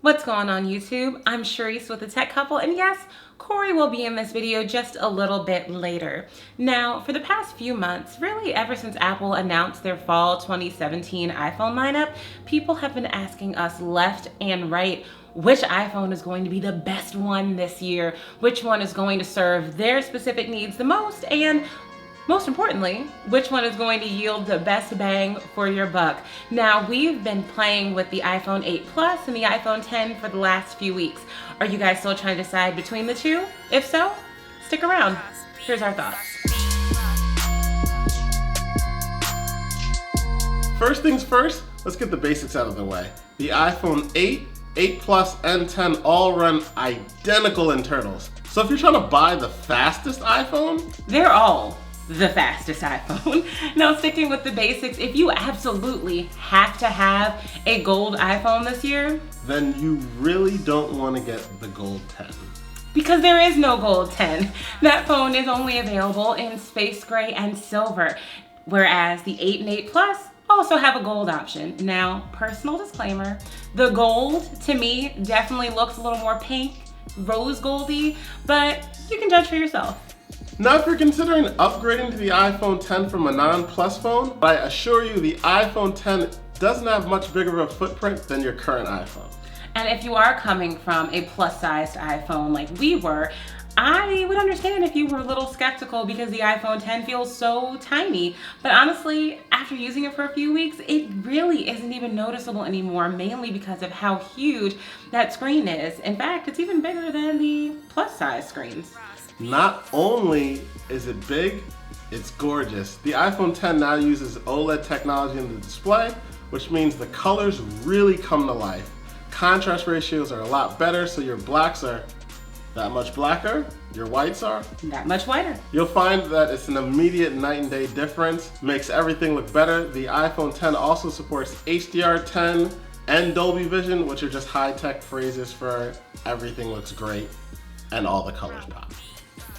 What's going on YouTube? I'm Sharice with the Tech Couple, and yes, Corey will be in this video just a little bit later. Now, for the past few months, really ever since Apple announced their fall 2017 iPhone lineup, people have been asking us left and right which iPhone is going to be the best one this year, which one is going to serve their specific needs the most, and most importantly, which one is going to yield the best bang for your buck. Now, we've been playing with the iPhone 8 Plus and the iPhone 10 for the last few weeks. Are you guys still trying to decide between the two? If so, stick around. Here's our thoughts. First things first, let's get the basics out of the way. The iPhone 8, 8 Plus, and 10 all run identical internals. So if you're trying to buy the fastest iPhone, they're all the fastest iPhone. Now, sticking with the basics, if you absolutely have to have a gold iPhone this year, then you really don't want to get the gold 10. Because there is no gold 10. That phone is only available in space gray and silver, whereas the 8 and 8 Plus also have a gold option. Now, personal disclaimer, the gold to me definitely looks a little more pink, rose goldy, but you can judge for yourself. Now, if you're considering upgrading to the iPhone 10 from a non-Plus phone, I assure you the iPhone 10 doesn't have much bigger of a footprint than your current iPhone. And if you are coming from a plus-sized iPhone like we were, I would understand if you were a little skeptical because the iPhone 10 feels so tiny. But honestly, after using it for a few weeks, it really isn't even noticeable anymore, mainly because of how huge that screen is. In fact, it's even bigger than the plus-size screens. Not only is it big, it's gorgeous. The iPhone 10 now uses OLED technology in the display, which means the colors really come to life. Contrast ratios are a lot better, so your blacks are that much blacker, your whites are that much whiter. You'll find that it's an immediate night and day difference, makes everything look better. The iPhone 10 also supports HDR10 and Dolby Vision, which are just high-tech phrases for everything looks great and all the colors pop.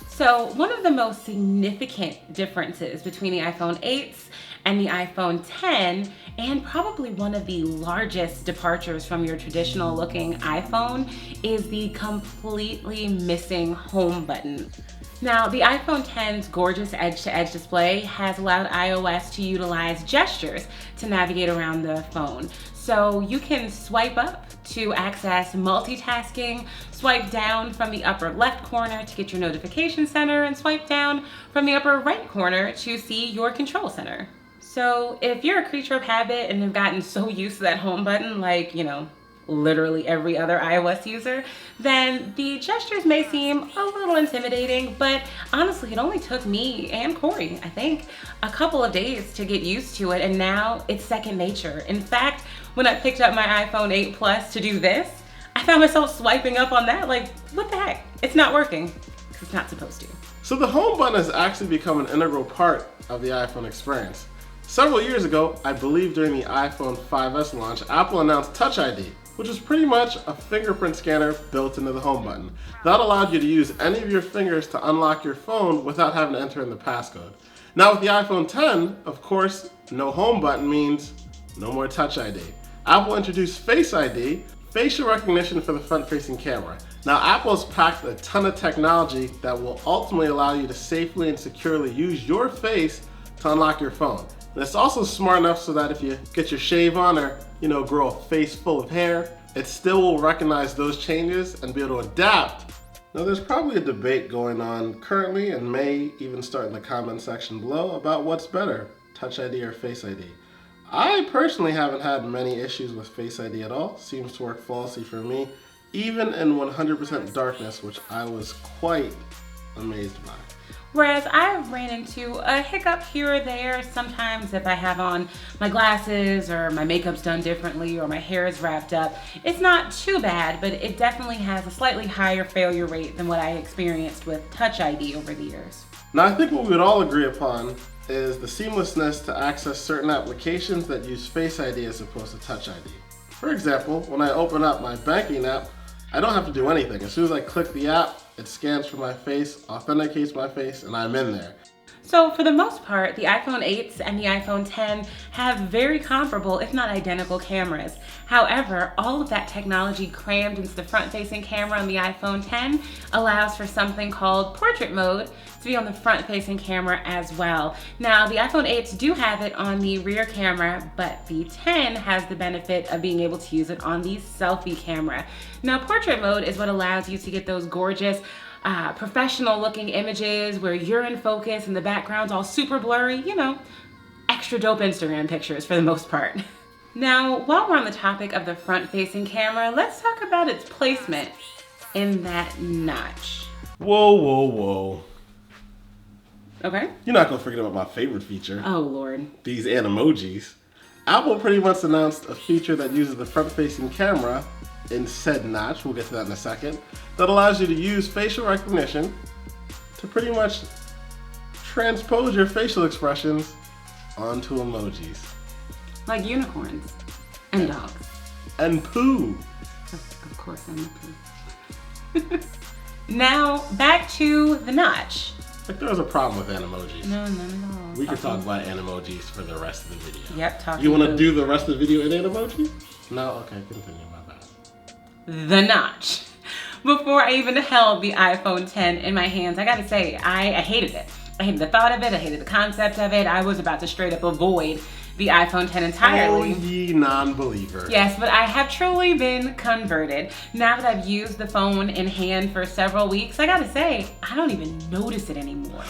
So one of the most significant differences between the iPhone 8s and the iPhone 10, and probably one of the largest departures from your traditional looking iPhone, is the completely missing home button. Now, the iPhone 10's gorgeous edge-to-edge display has allowed iOS to utilize gestures to navigate around the phone. So you can swipe up to access multitasking, swipe down from the upper left corner to get your notification center, and swipe down from the upper right corner to see your control center. So if you're a creature of habit and have gotten so used to that home button, like, literally every other iOS user, then the gestures may seem a little intimidating, but honestly, it only took me and Corey, I think, a couple of days to get used to it, and now it's second nature. In fact, when I picked up my iPhone 8 Plus to do this, I found myself swiping up on that like, what the heck? It's not working, because it's not supposed to. So the home button has actually become an integral part of the iPhone experience. Several years ago, I believe during the iPhone 5S launch, Apple announced Touch ID, which is pretty much a fingerprint scanner built into the home button. That allowed you to use any of your fingers to unlock your phone without having to enter in the passcode. Now with the iPhone 10, of course, no home button means no more Touch ID. Apple introduced Face ID, facial recognition for the front-facing camera. Now Apple's packed a ton of technology that will ultimately allow you to safely and securely use your face to unlock your phone. And it's also smart enough so that if you get your shave on or grow a face full of hair, it still will recognize those changes and be able to adapt. Now there's probably a debate going on currently and may even start in the comment section below about what's better, Touch ID or Face ID. I personally haven't had many issues with Face ID at all. Seems to work flawlessly for me, even in 100% darkness, which I was quite amazed by. Whereas I've ran into a hiccup here or there, sometimes if I have on my glasses or my makeup's done differently or my hair is wrapped up. It's not too bad, but it definitely has a slightly higher failure rate than what I experienced with Touch ID over the years. Now I think what we would all agree upon is the seamlessness to access certain applications that use Face ID as opposed to Touch ID. For example, when I open up my banking app, I don't have to do anything. As soon as I click the app, it scans for my face, authenticates my face, and I'm in there. So for the most part, the iPhone 8s and the iPhone 10 have very comparable, if not identical, cameras. However, all of that technology crammed into the front-facing camera on the iPhone 10 allows for something called portrait mode to be on the front-facing camera as well. Now, the iPhone 8s do have it on the rear camera, but the 10 has the benefit of being able to use it on the selfie camera. Now, portrait mode is what allows you to get those gorgeous professional looking images where you're in focus and the background's all super blurry, you know, extra dope Instagram pictures for the most part. Now, while we're on the topic of the front facing camera, let's talk about its placement in that notch. Whoa, whoa, whoa. Okay. You're not gonna forget about my favorite feature. Oh, Lord. These animojis. Apple pretty much announced a feature that uses the front facing camera in said notch, we'll get to that in a second, that allows you to use facial recognition to pretty much transpose your facial expressions onto emojis. Like unicorns and dogs. And poo. Of course, I'm the poo. Now, back to the notch. Like, there's a problem with animojis. No, none at all. We could talk about animojis for the rest of the video. Yep, talking. You want to do the rest of the video in animojis? No? Okay, continue. My bad. The notch. Before I even held the iPhone 10 in my hands, I gotta say, I hated it. I hated the thought of it, I hated the concept of it. I was about to straight up avoid the iPhone 10 entirely. Oh, ye non-believer. Yes, but I have truly been converted. Now that I've used the phone in hand for several weeks, I gotta say, I don't even notice it anymore.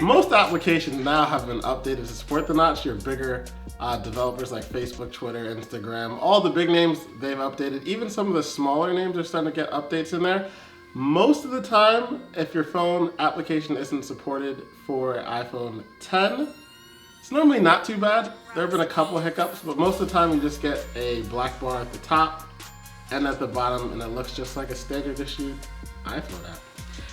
Most applications now have been updated to support the notch. Your bigger developers like Facebook, Twitter, Instagram, all the big names, they've updated. Even some of the smaller names are starting to get updates in there. Most of the time, if your phone application isn't supported for iPhone 10, it's normally not too bad. There have been a couple of hiccups, but most of the time you just get a black bar at the top and at the bottom, and it looks just like a standard issue iPhone app.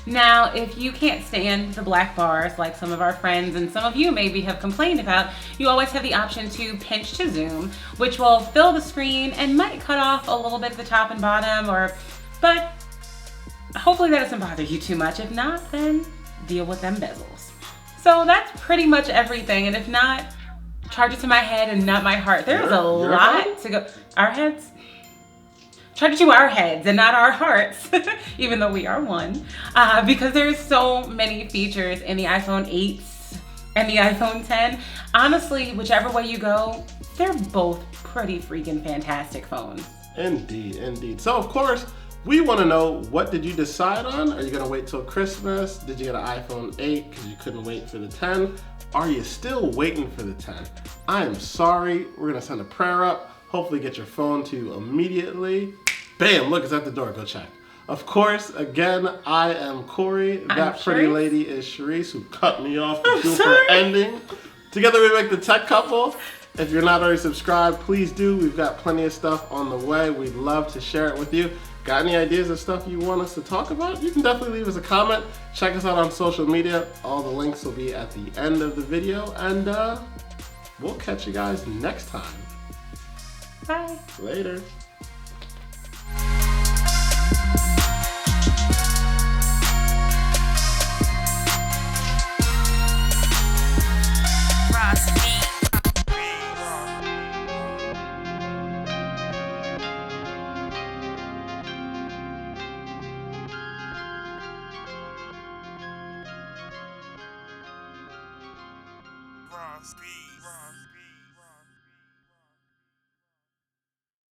Now, if you can't stand the black bars like some of our friends and some of you maybe have complained about, you always have the option to pinch to zoom, which will fill the screen and might cut off a little bit at the top and bottom, but hopefully that doesn't bother you too much. If not, then deal with them bezels. So that's pretty much everything, and if not, charge it to my head and not my heart. There's a lot to go. Our heads? Charge it to our heads and not our hearts, even though we are one, because there's so many features in the iPhone 8s and the iPhone 10. Honestly, whichever way you go, they're both pretty freaking fantastic phones. Indeed, indeed. So of course, we want to know, what did you decide on? Are you going to wait till Christmas? Did you get an iPhone 8 because you couldn't wait for the 10? Are you still waiting for the 10? I am sorry. We're going to send a prayer up. Hopefully get your phone to you immediately. Bam, look, it's at the door. Go check. Of course, again, I am Corey. That pretty lady is Sharice, who cut me off the super ending. Together we make the tech couple. If you're not already subscribed, please do. We've got plenty of stuff on the way. We'd love to share it with you. Got any ideas of stuff you want us to talk about? You can definitely leave us a comment. Check us out on social media. All the links will be at the end of the video. And we'll catch you guys next time. Bye. Later. Speed.